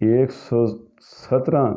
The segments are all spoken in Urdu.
117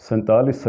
47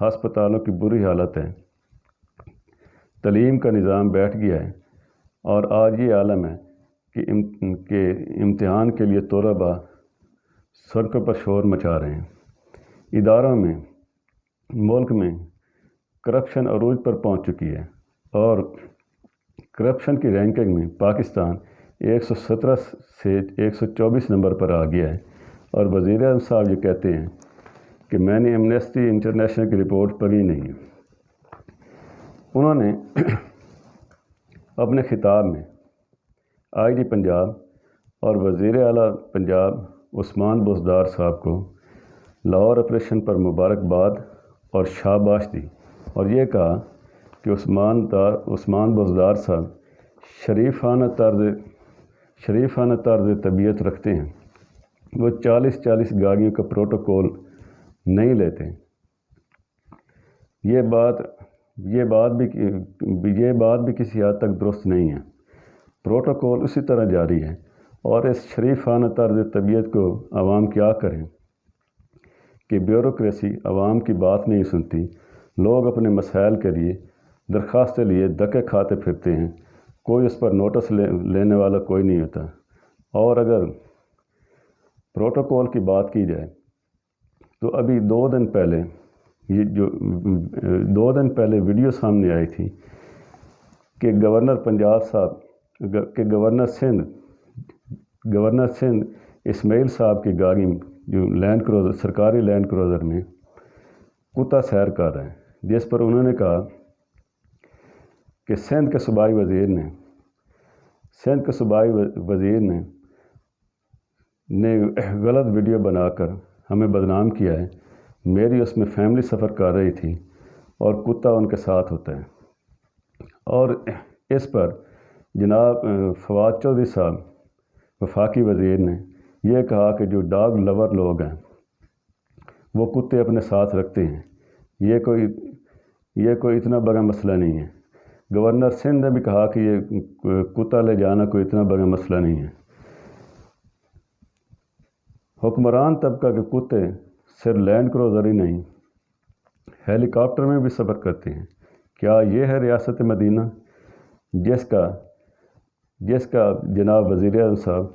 ہسپتالوں کی بری حالت ہے، تعلیم کا نظام بیٹھ گیا ہے، اور آج یہ عالم ہے کہ امتحان کے لیے طلباء سڑکوں پر شور مچا رہے ہیں۔ اداروں میں، ملک میں کرپشن عروج پر پہنچ چکی ہے، اور کرپشن کی رینکنگ میں پاکستان 117 سے 124 نمبر پر آ گیا ہے۔ اور وزیر اعظم صاحب یہ کہتے ہیں کہ میں نے ایمنسٹی انٹرنیشنل کی رپورٹ پڑھی نہیں۔ انہوں نے اپنے خطاب میں آئی جی پنجاب اور وزیر اعلیٰ پنجاب عثمان بزدار صاحب کو لاہور آپریشن پر مبارکباد اور شاباش دی، اور یہ کہا کہ عثمان بزدار صاحب شریفانہ طرز طبیعت رکھتے ہیں، وہ 40 گاڑیوں کا پروٹوکول نہیں لیتے۔ یہ بات بھی کسی حد تک درست نہیں ہے۔ پروٹوکول اسی طرح جاری ہے، اور اس شریفانہ طرز طبیعت کو عوام کیا کریں کہ بیوروکریسی عوام کی بات نہیں سنتی، لوگ اپنے مسائل کے لیے درخواستیں لیے دھکے کھاتے پھرتے ہیں، کوئی اس پر نوٹس لینے والا کوئی نہیں ہوتا۔ اور اگر پروٹوکول کی بات کی جائے تو ابھی 2 دن پہلے ویڈیو سامنے آئی تھی کہ گورنر پنجاب صاحب کہ گورنر سندھ اسماعیل صاحب کی گاڑی جو لینڈ کروزر، سرکاری لینڈ کروزر میں کتا سیر کر رہے ہیں، جس پر انہوں نے کہا کہ سندھ کے صوبائی وزیر نے غلط ویڈیو بنا کر ہمیں بدنام کیا ہے۔ میری اس میں فیملی سفر کر رہی تھی اور کتا ان کے ساتھ ہوتا ہے۔ اور اس پر جناب فواد چودھری صاحب وفاقی وزیر نے یہ کہا کہ جو ڈاگ لور لوگ ہیں وہ کتے اپنے ساتھ رکھتے ہیں، یہ کوئی اتنا بڑا مسئلہ نہیں ہے۔ گورنر سندھ نے بھی کہا کہ یہ کتا لے جانا کوئی اتنا بڑا مسئلہ نہیں ہے۔ حکمران طبقہ کے کتے صرف لینڈ کروزر ہی نہیں، ہیلی کاپٹر میں بھی سفر کرتے ہیں۔ کیا یہ ہے ریاست مدینہ جس کا جناب وزیر اعظم صاحب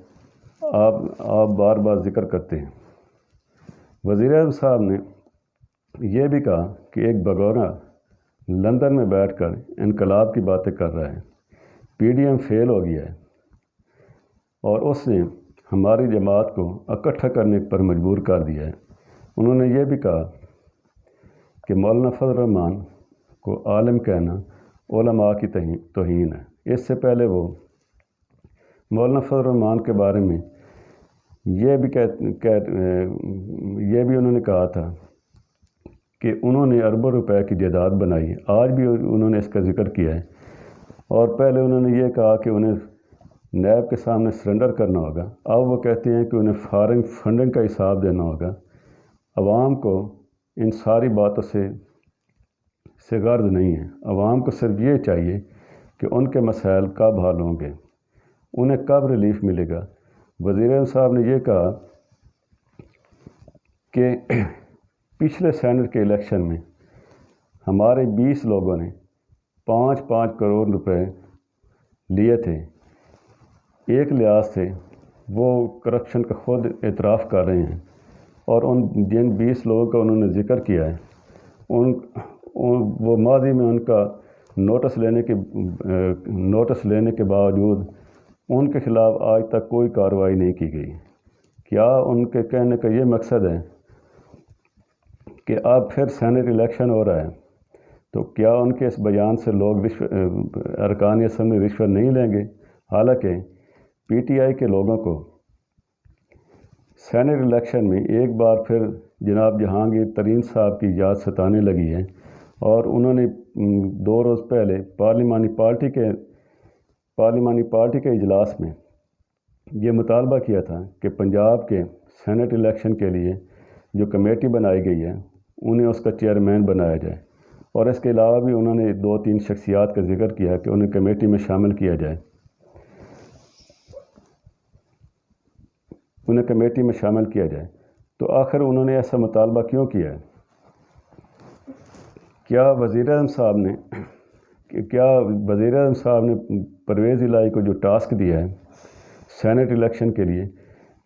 آپ بار بار ذکر کرتے ہیں؟ وزیر اعظم صاحب نے یہ بھی کہا کہ ایک بگورا لندن میں بیٹھ کر انقلاب کی باتیں کر رہا ہے، پی ڈی ایم فیل ہو گیا ہے، اور اس نے ہماری جماعت کو اکٹھا کرنے پر مجبور کر دیا ہے۔ انہوں نے یہ بھی کہا کہ مولانا فضل الرحمان کو عالم کہنا علماء کی توہین ہے۔ اس سے پہلے وہ مولانا فضل الرحمان کے بارے میں یہ بھی انہوں نے کہا تھا کہ انہوں نے اربوں روپے کی جائیداد بنائی ہے، آج بھی انہوں نے اس کا ذکر کیا ہے۔ اور پہلے انہوں نے یہ کہا کہ انہیں نیب کے سامنے سرنڈر کرنا ہوگا، اب وہ کہتے ہیں کہ انہیں فارن فنڈنگ کا حساب دینا ہوگا۔ عوام کو ان ساری باتوں سے غرض نہیں ہے، عوام کو صرف یہ چاہیے کہ ان کے مسائل کب حل ہوں گے، انہیں کب ریلیف ملے گا۔ وزیر اعظم صاحب نے یہ کہا کہ پچھلے سینٹ کے الیکشن میں ہمارے 20 لوگوں نے 5 کروڑ روپے لیے تھے۔ ایک لحاظ سے وہ کرپشن کا خود اعتراف کر رہے ہیں، اور جن 20 لوگوں کا انہوں نے ذکر کیا ہے وہ ماضی میں ان کا نوٹس لینے کے باوجود ان کے خلاف آج تک کوئی کارروائی نہیں کی گئی۔ کیا ان کے کہنے کا یہ مقصد ہے کہ اب پھر سینٹ الیکشن ہو رہا ہے تو کیا ان کے اس بیان سے لوگ ارکان اسمبلی رشوت نہیں لیں گے؟ حالانکہ پی ٹی آئی کے لوگوں کو سینٹ الیکشن میں ایک بار پھر جناب جہانگیر ترین صاحب کی یاد ستانے لگی ہے، اور انہوں نے 2 روز پہلے پارلیمانی پارٹی کے اجلاس میں یہ مطالبہ کیا تھا کہ پنجاب کے سینٹ الیکشن کے لیے جو کمیٹی بنائی گئی ہے انہیں اس کا چیئرمین بنایا جائے، اور اس کے علاوہ بھی انہوں نے 2-3 شخصیات کا ذکر کیا کہ انہیں کمیٹی میں شامل کیا جائے۔ تو آخر انہوں نے ایسا مطالبہ کیوں کیا ہے؟ کیا وزیر اعظم صاحب نے پرویز الہی کو جو ٹاسک دیا ہے سینٹ الیکشن کے لیے،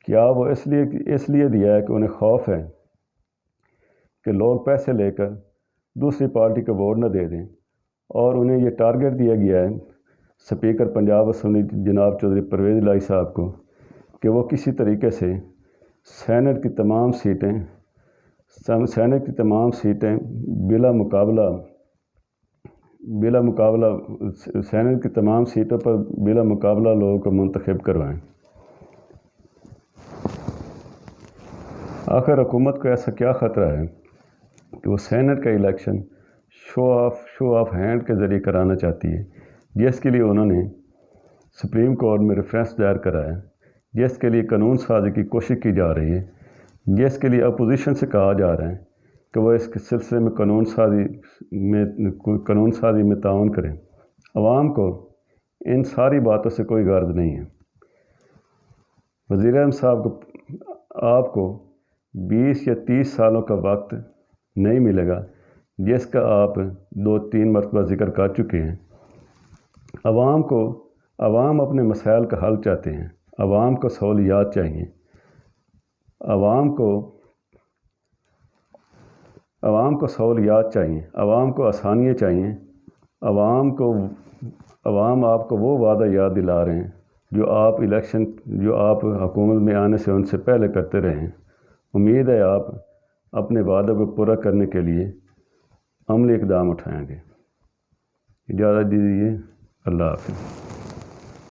کیا وہ اس لیے دیا ہے کہ انہیں خوف ہے کہ لوگ پیسے لے کر دوسری پارٹی کو ووٹ نہ دے دیں، اور انہیں یہ ٹارگٹ دیا گیا ہے اسپیکر پنجاب اسمبلی جناب چودھری پرویز الہی صاحب کو کہ وہ کسی طریقے سے سینٹ کی تمام سیٹیں بلا مقابلہ سینٹ کی تمام سیٹوں پر بلا مقابلہ لوگوں کو منتخب کروائیں۔ آخر حکومت کو ایسا کیا خطرہ ہے کہ وہ سینٹ کا الیکشن شو آف ہینڈ کے ذریعے کرانا چاہتی ہے، جس کے لیے انہوں نے سپریم کورٹ میں ریفرنس دائر کرایا، جس کے لیے قانون سازی کی کوشش کی جا رہی ہے، جس کے لیے اپوزیشن سے کہا جا رہا ہے کہ وہ اس کے سلسلے میں قانون سازی میں تعاون کریں۔ عوام کو ان ساری باتوں سے کوئی غرض نہیں ہے۔ وزیر اعظم صاحب کو آپ کو 20 یا 30 سالوں کا وقت نہیں ملے گا، جس کا آپ 2-3 مرتبہ ذکر کر چکے ہیں۔ عوام اپنے مسائل کا حل چاہتے ہیں، عوام کو سہولیات چاہیے، عوام کو آسانیاں چاہیے، عوام آپ کو وہ وعدہ یاد دلا رہے ہیں جو آپ حکومت میں آنے سے ان سے پہلے کرتے رہے ہیں۔ امید ہے آپ اپنے وعدوں کو پورا کرنے کے لیے عملی اقدام اٹھائیں گے۔ اجازت دیجیے، اللہ حافظ۔